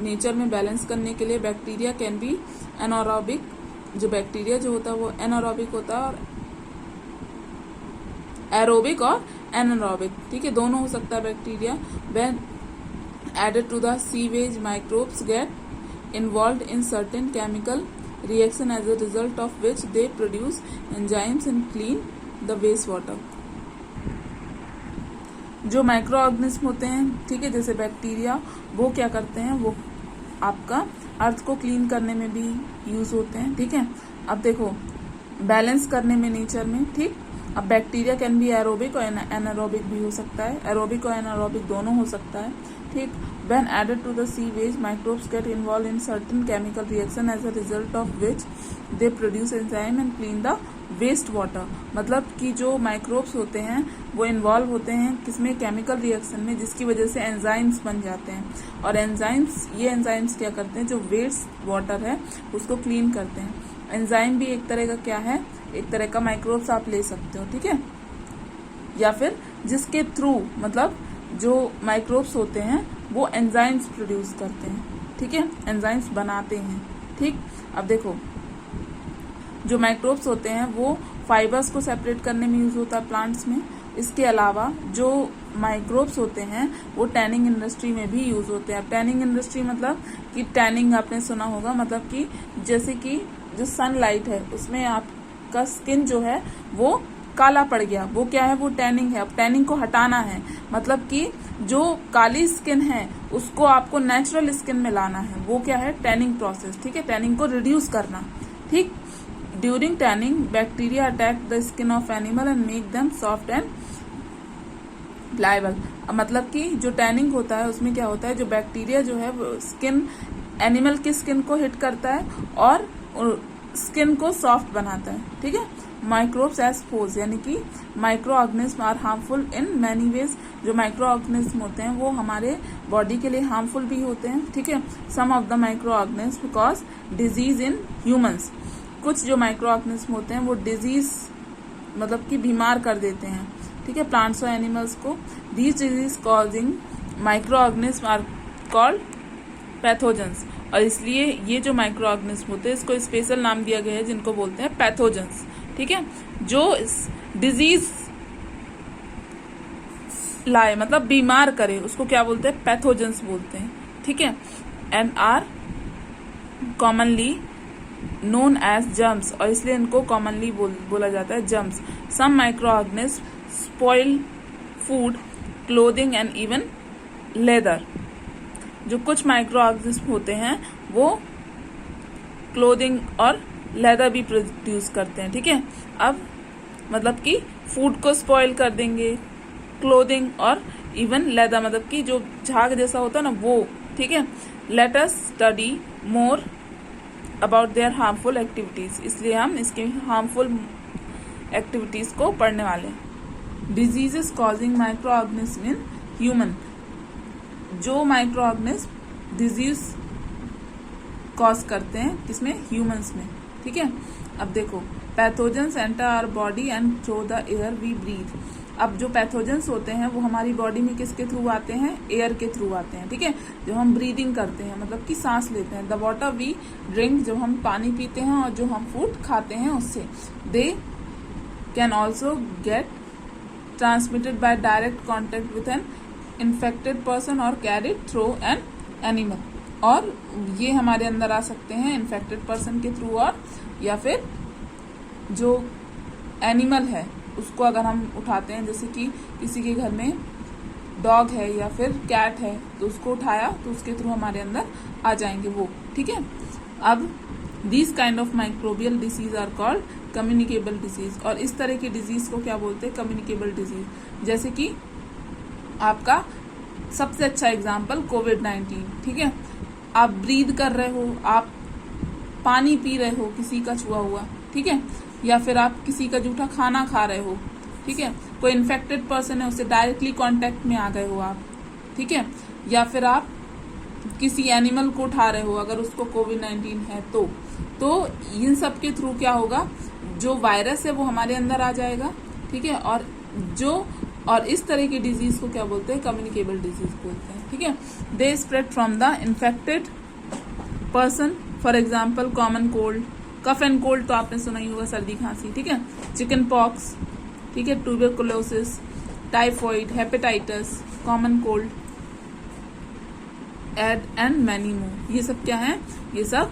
Nature में balance करने के लिए बैक्टीरिया कैन बी एनारोबिक, जो बैक्टीरिया जो होता है वो एनारोबिक होता है, और एरोबिक और एनारोबिक, ठीक है, दोनों हो सकता है bacteria. When added to the sewage microbes get involve in certain chemical reaction as a result of which they produce enzymes and clean the waste water. जो माइक्रो ऑर्गेनिज्म होते हैं, ठीक है, जैसे बैक्टीरिया, वो क्या करते हैं, वो आपका अर्थ को क्लीन करने में भी यूज होते हैं, ठीक है। अब देखो बैलेंस करने में नेचर में, ठीक। अब बैक्टीरिया कैन बी एरोबिक और एनारोबिक भी हो सकता है, एरोबिक और एनारोबिक दोनों हो सकता है, ठीक। When added to the sewage microbes get involve in certain chemical reaction as a result of which they produce enzyme and clean the waste water. मतलब कि जो माइक्रोब्स होते हैं वो इन्वॉल्व होते हैं किसमें, केमिकल रिएक्शन में, जिसकी वजह से एंजाइम्स बन जाते हैं, और ये एंजाइम्स क्या करते हैं, जो वेस्ट वाटर है उसको क्लीन करते हैं। एंजाइम भी एक तरह का क्या है, एक तरह का माइक्रोब्स आप ले सकते हो, ठीक है, या फिर जिसके थ्रू, मतलब जो माइक्रोब्स होते हैं वो एंजाइम्स प्रोड्यूस करते हैं, ठीक है, एंजाइम्स बनाते हैं, ठीक। अब देखो जो माइक्रोब्स होते हैं वो फाइबर्स को सेपरेट करने में यूज होता है प्लांट्स में। इसके अलावा जो माइक्रोब्स होते हैं वो टैनिंग इंडस्ट्री में भी यूज होते हैं। टैनिंग इंडस्ट्री मतलब कि टैनिंग आपने सुना होगा, मतलब कि जैसे कि जो सनलाइट है उसमें आपका स्किन जो है वो काला पड़ गया, वो क्या है, वो टैनिंग है। अब टैनिंग को हटाना है, मतलब कि जो काली स्किन है उसको आपको नेचुरल स्किन में लाना है, वो क्या है, टैनिंग प्रोसेस, ठीक है, टैनिंग को रिड्यूस करना, ठीक। During tanning bacteria attack the skin of animal and make them soft and pliable. मतलब कि जो टैनिंग होता है उसमें क्या होता है, जो बैक्टीरिया जो है वो स्किन, एनिमल की स्किन को हिट करता है और स्किन को सॉफ्ट बनाता है, ठीक है। माइक्रोब्स एज फोर्स, यानी कि microorganism are harmful in many ways. जो माइक्रो ऑर्गेनिज्म होते हैं वो हमारे बॉडी के लिए हार्मफुल भी होते हैं, ठीक है। Some of the microorganism cause disease in humans. कुछ जो माइक्रो ऑर्गेनिज्म होते हैं वो डिजीज, मतलब कि बीमार कर देते हैं, ठीक है, प्लांट्स और एनिमल्स को। These disease causing microorganism are called pathogens. और इसलिए ये जो माइक्रो ऑर्गेनिज्म होते हैं इसको स्पेशल नाम दिया गया है जिनको बोलते हैं पैथोजेंस, ठीक है। जो डिजीज लाए, मतलब बीमार करे, उसको क्या बोलते हैं, पैथोजेंस बोलते हैं, ठीक है। And are commonly known as germs, और इसलिए इनको कॉमनली बोला जाता है germs. Some microorganism spoil food, clothing and even leather. जो कुछ माइक्रो ऑर्गेनिज्म होते हैं वो क्लोथिंग और लेदर भी प्रोड्यूस करते हैं, ठीक है। अब मतलब कि फूड को स्पॉइल कर देंगे, क्लोथिंग और इवन लेदर, मतलब कि जो झाग जैसा होता है ना वो, ठीक है। Let us study more about their harmful activities. इसलिए हम इसके हार्मफुल एक्टिविटीज को पढ़ने वाले हैं। Diseases causing microorganism in human. जो माइक्रो ऑर्गेनिज्म डिजीज कॉज करते हैं किसमें, ह्यूमंस में, ठीक है। अब देखो pathogens enter our body and through the air we breathe. अब जो पैथोजेंस होते हैं वो हमारी बॉडी में किसके थ्रू आते हैं, एयर के थ्रू आते हैं, ठीक है, जो हम ब्रीदिंग करते हैं, मतलब कि सांस लेते हैं। द वाटर वी ड्रिंक, जब हम पानी पीते हैं, और जो हम फूड खाते हैं उससे। They can also get transmitted by direct contact with an infected person और कैरिड थ्रू एन एनिमल। और ये हमारे अंदर आ सकते हैं इन्फेक्टेड पर्सन के थ्रू, और या फिर जो एनिमल है उसको अगर हम उठाते हैं, जैसे कि किसी के घर में डॉग है या फिर कैट है तो उसको उठाया तो उसके थ्रू हमारे अंदर आ जाएंगे वो, ठीक है। अब this kind of microbial disease are called communicable disease. और इस तरह की डिजीज को क्या बोलते हैं, कम्युनिकेबल डिजीज। जैसे कि आपका सबसे अच्छा एग्जाम्पल कोविड-19, ठीक है। आप ब्रीद कर रहे हो, आप पानी पी रहे हो किसी का छुआ हुआ, ठीक है, या फिर आप किसी का जूठा खाना खा रहे हो, ठीक है, कोई इन्फेक्टेड पर्सन है उससे डायरेक्टली कांटेक्ट में आ गए हो आप, ठीक है, या फिर आप किसी एनिमल को उठा रहे हो अगर उसको कोविड-19 है तो इन सब के थ्रू क्या होगा, जो वायरस है वो हमारे अंदर आ जाएगा, ठीक है। और इस तरह की डिजीज को क्या बोलते हैं, कम्युनिकेबल डिजीज बोलते हैं। ठीक है। They spread from the infected person, for example common cold, cough and cold तो आपने सुना ही होगा, सर्दी खांसी, ठीक है, चिकन पॉक्स, ठीक है, tuberculosis, typhoid, hepatitis, common cold and many more. ये सब क्या है, ये सब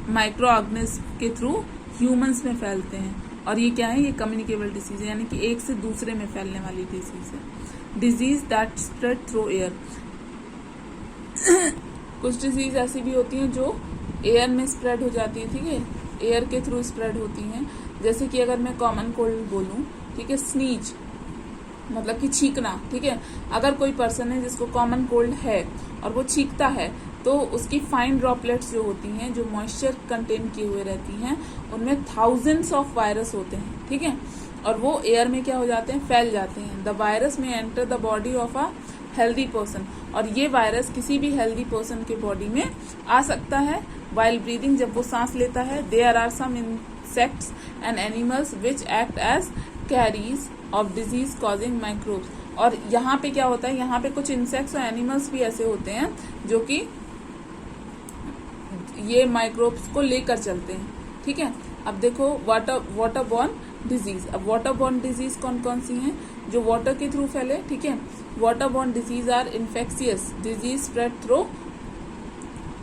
माइक्रो ऑर्गेनिज्म के थ्रू ह्यूमंस में फैलते हैं, और ये क्या है, ये कम्युनिकेबल डिसीज है, यानी कि एक से दूसरे में फैलने वाली डिसीज है। Disease that spread through air, कुछ डिजीज ऐसी भी होती हैं जो एयर में स्प्रेड हो जाती है, ठीक है, एयर के थ्रू स्प्रेड होती हैं। जैसे कि अगर मैं कॉमन कोल्ड बोलूं, ठीक है, स्नीज मतलब कि छींकना, ठीक है, अगर कोई पर्सन है जिसको कॉमन कोल्ड है और वो छींकता है तो उसकी फाइन ड्रॉपलेट्स जो होती हैं, जो मॉइस्चर कंटेन किए हुए रहती हैं, उनमें थाउजेंड्स ऑफ वायरस होते हैं, ठीक है, और वो एयर में क्या हो जाते हैं, फैल जाते हैं। द वायरस में enter the body of a healthy person, और ये वायरस किसी भी हेल्दी पर्सन के बॉडी में आ सकता है वाइल ब्रीदिंग, जब वो सांस लेता है। There are some insects and animals which act as carries of disease causing microbes, और यहाँ पे क्या होता है, यहाँ पे कुछ इंसेक्ट्स और एनिमल्स भी ऐसे होते हैं जो कि ये माइक्रोब्स को लेकर चलते हैं, ठीक है। अब देखो वाटरबॉर्न डिजीज, अब वाटरबॉर्न डिजीज कौन कौन सी हैं, जो वाटर के थ्रू फैले, ठीक है। Waterborne disease are infectious disease spread through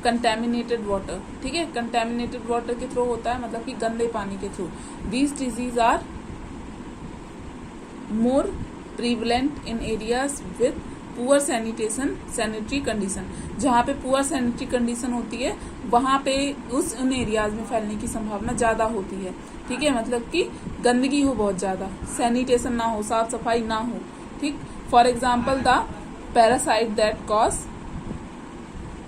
contaminated water, ठीक है, कंटेमिनेटेड वाटर के थ्रू होता है, मतलब कि गंदे पानी के through. These diseases are more prevalent in areas with poor sanitary condition, जहाँ पे पुअर सैनिटरी कंडीशन होती है वहां पे उन एरियाज में फैलने की संभावना ज्यादा होती है, ठीक है, मतलब कि गंदगी हो बहुत ज्यादा, सैनिटेशन ना हो, साफ सफाई ना हो, ठीक। For example the parasite that cause,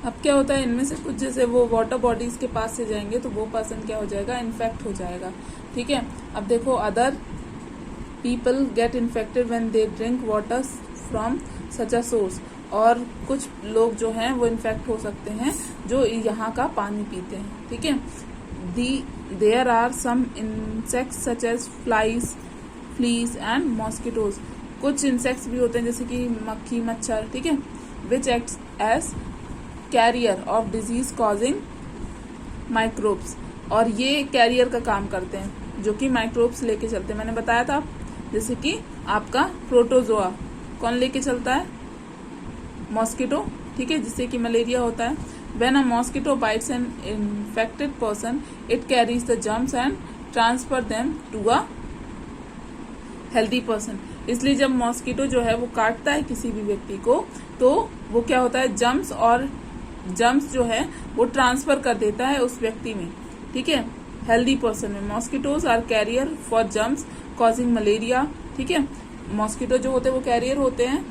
अब क्या होता है, इनमें से कुछ जैसे वो वाटर बॉडीज के पास से जाएंगे तो वो पर्सन क्या हो जाएगा, इन्फेक्ट हो जाएगा, ठीक है। अब देखो other people get infected when they drink water from such a source, और कुछ लोग जो हैं वो इन्फेक्ट हो सकते हैं जो यहाँ का पानी पीते हैं, ठीक है। There are some insects such as fleas and mosquitoes, कुछ इंसेक्ट्स भी होते हैं जैसे कि मक्खी, मच्छर, ठीक है, which act as carrier of disease causing microbes, और ये कैरियर का काम करते हैं जो कि माइक्रोब्स लेके चलते हैं। मैंने बताया था जैसे कि आपका प्रोटोजोआ कौन लेके चलता है, मॉस्किटो, ठीक है, जिससे कि मलेरिया होता है। When a mosquito bites an infected person it carries the germs and transfer them to a healthy person, इसलिए जब मॉस्किटो जो है वो काटता है किसी भी व्यक्ति को तो वो क्या होता है, जर्म्स जो है वो ट्रांसफर कर देता है उस व्यक्ति में, ठीक है, हेल्दी पर्सन में। Mosquitoes are carrier for germs causing malaria, ठीक है, मॉस्किटो जो होते हैं वो कैरियर होते हैं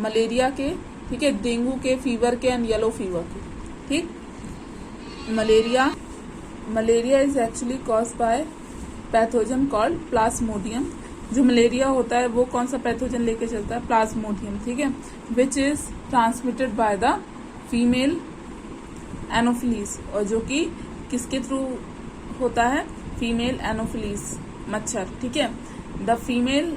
मलेरिया के, ठीक है, डेंगू के, फीवर के एंड येलो फीवर के, ठीक। Malaria is actually cause by pathogen called Plasmodium, जो मलेरिया होता है वो कौन सा पैथोजन लेके चलता है, प्लाज्मोडियम, ठीक है, which is transmitted by the female anopheles, और जो कि किसके थ्रू होता है, फीमेल एनोफिलीज मच्छर, ठीक है। The female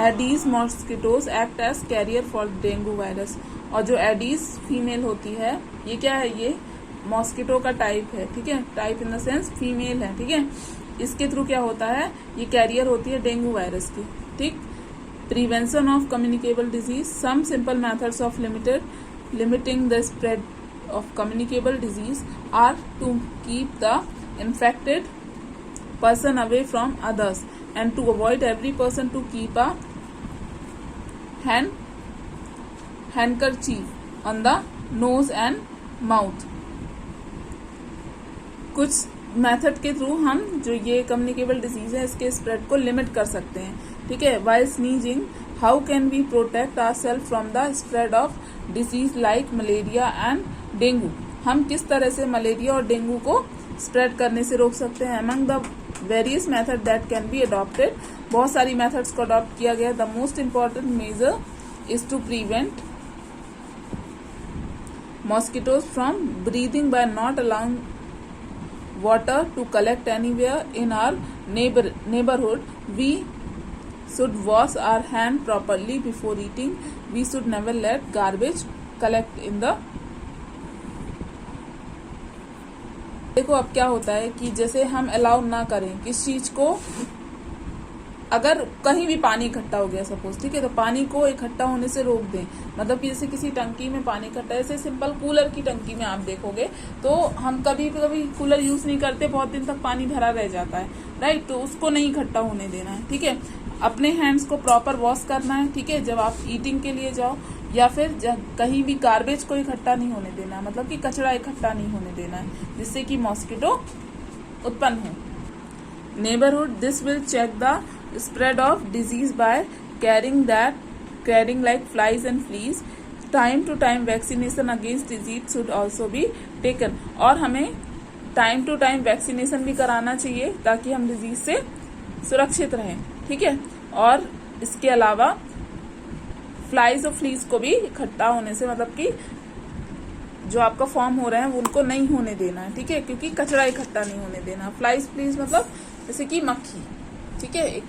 Aedes mosquitoes act as carrier for dengue virus, और जो एडीज फीमेल होती है ये क्या है, ये मॉस्किटो का टाइप है, ठीक है, type in the sense female है, ठीक है, इसके थ्रू क्या होता है, ये कैरियर होती है डेंगू वायरस की, ठीक। Prevention of communicable disease, some simple methods of limiting the spread of communicable disease are to keep the infected person away from others and to avoid every person to keep a handkerchief on the nose and mouth। कुछ method के through हम जो ये communicable disease है इसके spread को limit कर सकते हैं, ठीक है। While sneezing, how can we protect ourself from the spread of disease like malaria and dengue, हम किस तरह से मलेरिया और डेंगू को स्प्रेड करने से रोक सकते हैं। Among the various method that can be adopted, बहुत सारी मेथड्स को अडॉप्ट किया गया। The most important measure is to prevent mosquitoes from breeding by not allowing water to collect anywhere in our neighborhood. We should wash our hand properly before eating. We should never let garbage collect in the. देखो अब क्या होता है कि जैसे हम allow ना करें किस चीज को, अगर कहीं भी पानी इकट्ठा हो गया सपोज, ठीक है, तो पानी को इकट्ठा होने से रोक दें। मतलब कि जैसे किसी टंकी में पानी इकट्ठा, जैसे सिंपल कूलर की टंकी में आप देखोगे तो हम कभी कभी कूलर यूज नहीं करते, बहुत दिन तक पानी भरा रह जाता है, राइट, तो उसको नहीं इकट्ठा होने देना है, ठीक है। अपने हैंड्स को प्रॉपर वॉश करना है, ठीक है, जब आप ईटिंग के लिए जाओ, या फिर कहीं भी गार्बेज को इकट्ठा नहीं होने देना, मतलब कि कचरा इकट्ठा नहीं होने देना है, जिससे कि मॉस्किटो उत्पन्न हो। Neighbourhood, this will check the spread of disease by carrying like flies and fleas. Time to time vaccination against disease should also be taken. और हमें टाइम टू टाइम वैक्सीनेशन भी कराना चाहिए ताकि हम डिजीज से सुरक्षित रहें, ठीक है। और इसके अलावा फ्लाइज और फ्लीज को भी इकट्ठा होने से, मतलब कि जो आपका फॉर्म हो रहे हैं वो उनको नहीं होने देना है, ठीक है, क्योंकि कचरा इकट्ठा नहीं होने देना। फ्लाइज फ्लीज मतलब जैसे कि मक्खी, ठीक है,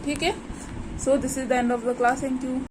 ठीक है। So this is the end of the class. Thank you.